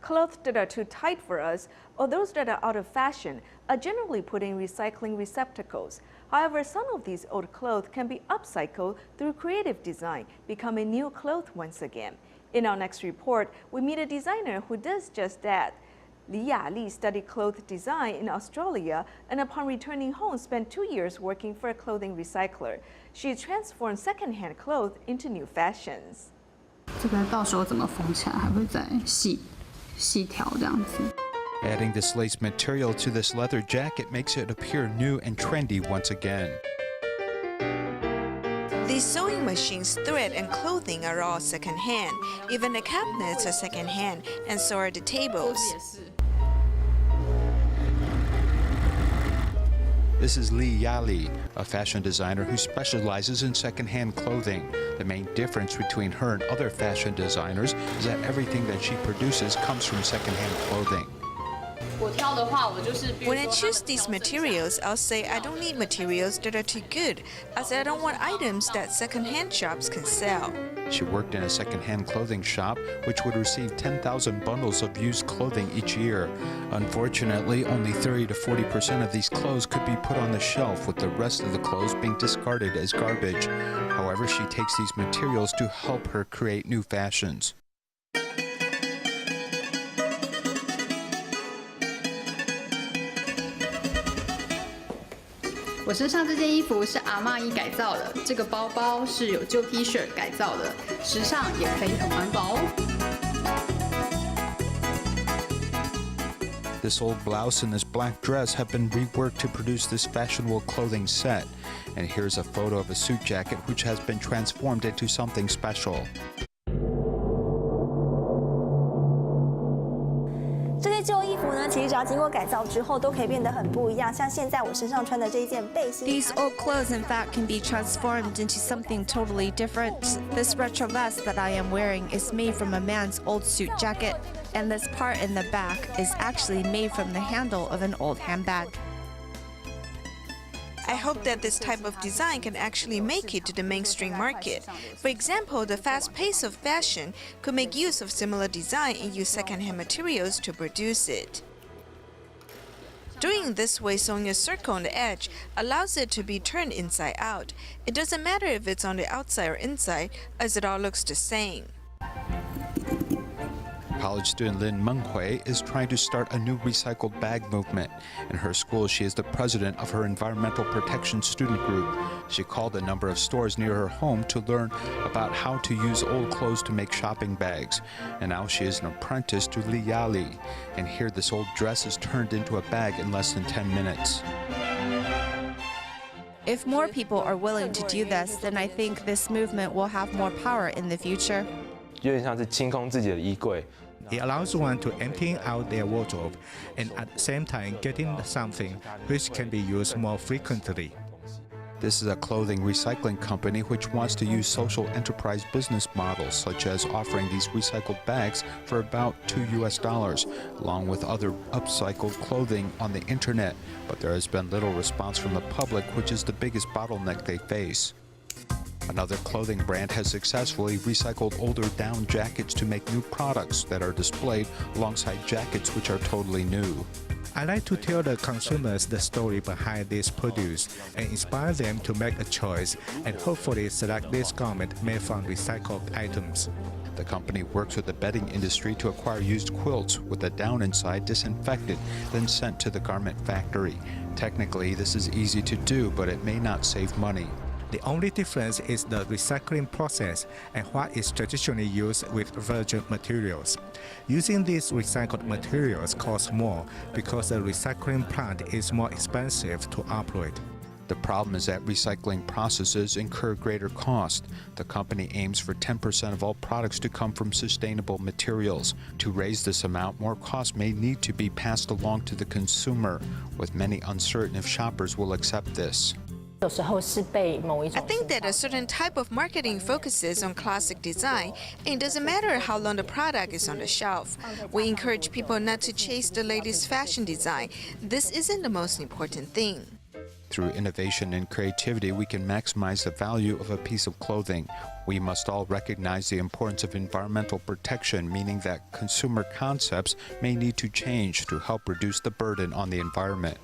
Clothes that are too tight for us or those that are out of fashion are generally put in recycling receptacles. However, some of these old clothes can be upcycled through creative design, becoming new clothes once again. In our next report, we meet a designer who does just that.李亚俐studied clothes design in Australia and upon returning home spent 2 years working for a clothing recycler. She transformed second-hand clothes into new fashions. 这个到时候怎么缝起来，还会再细条这样子。Adding this lace material to this leather jacket makes it appear new and trendy once again. These sewing machines, thread, and clothing are all second-hand. Even the cabinets are second-hand, and so are the tables. This is Yali, a fashion designer who specializes in second-hand clothing. The main difference between her and other fashion designers is that everything that she produces comes from second-hand clothing. When I choose these materials, I'll say I don't need materials that are too good, as I don't want items that second-hand shops can sell. She worked in a second-hand clothing shop, which would receive 10,000 bundles of used clothing each year. Unfortunately, only 30 to 40% of these clothes could be put on the shelf, with the rest of the clothes being discarded as garbage. However, she takes these materials to help her create new fashions. 我身上这件衣服是阿嬷衣改造的，这个包包是有旧 T 恤改造的，时尚也可以很环保哦。This old blouse and this black dress have been reworked to produce this fashionable clothing set. And here's a photo of a suit jacket which has been transformed into something special. 这些旧衣服呢，其实只要经过改造之后，都可以变得很不一样。像现在我身上穿的这一件背心。These old clothes, in fact, can be transformed into something totally different. This retro vest that I am wearing is made from a man's old suit jacket, and this part in the back is actually made from the handle of an old handbag. I hope that this type of design can actually make it to the mainstream market. For example, the fast pace of fashion could make use of similar design and use second-hand materials to produce it. Doing this way, sewing a circle on the edge allows it to be turned inside out. It doesn't matter if it's on the outside or inside, as it all looks the same. College student Lin Menghui is trying to start a new recycled bag movement. In her school, she is the president of her environmental protection student group. She called a number of stores near her home to learn about how to use old clothes to make shopping bags. And now she is an apprentice to Yali. And here this old dress is turned into a bag in less than 10 minutes. If more people are willing to do this, then I think this movement will have more power in the future. 有点像是清空自己的衣柜。 It allows one to empty out their wardrobe and at the same time getting something which can be used more frequently. This is a clothing recycling company which wants to use social enterprise business models, such as offering these recycled bags for about $2 along with other upcycled clothing on the internet. But there has been little response from the public, which is the biggest bottleneck they face. Another clothing brand has successfully recycled older down jackets to make new products that are displayed alongside jackets which are totally new. I like to tell the consumers the story behind this produce and inspire them to make a choice and hopefully select this garment made from recycled items. The company works with the bedding industry to acquire used quilts with the down inside disinfected, then sent to the garment factory. Technically, this is easy to do, but it may not save money. The only difference is the recycling process and what is traditionally used with virgin materials. Using these recycled materials costs more because the recycling plant is more expensive to operate. The problem is that recycling processes incur greater cost. The company aims for 10% of all products to come from sustainable materials. To raise this amount, more costs may need to be passed along to the consumer, with many uncertain if shoppers will accept this. I think that a certain type of marketing focuses on classic design, and it doesn't matter how long the product is on the shelf. We encourage people not to chase the latest fashion design. This isn't the most important thing. Through innovation and creativity, we can maximize the value of a piece of clothing. We must all recognize the importance of environmental protection, meaning that consumer concepts may need to change to help reduce the burden on the environment.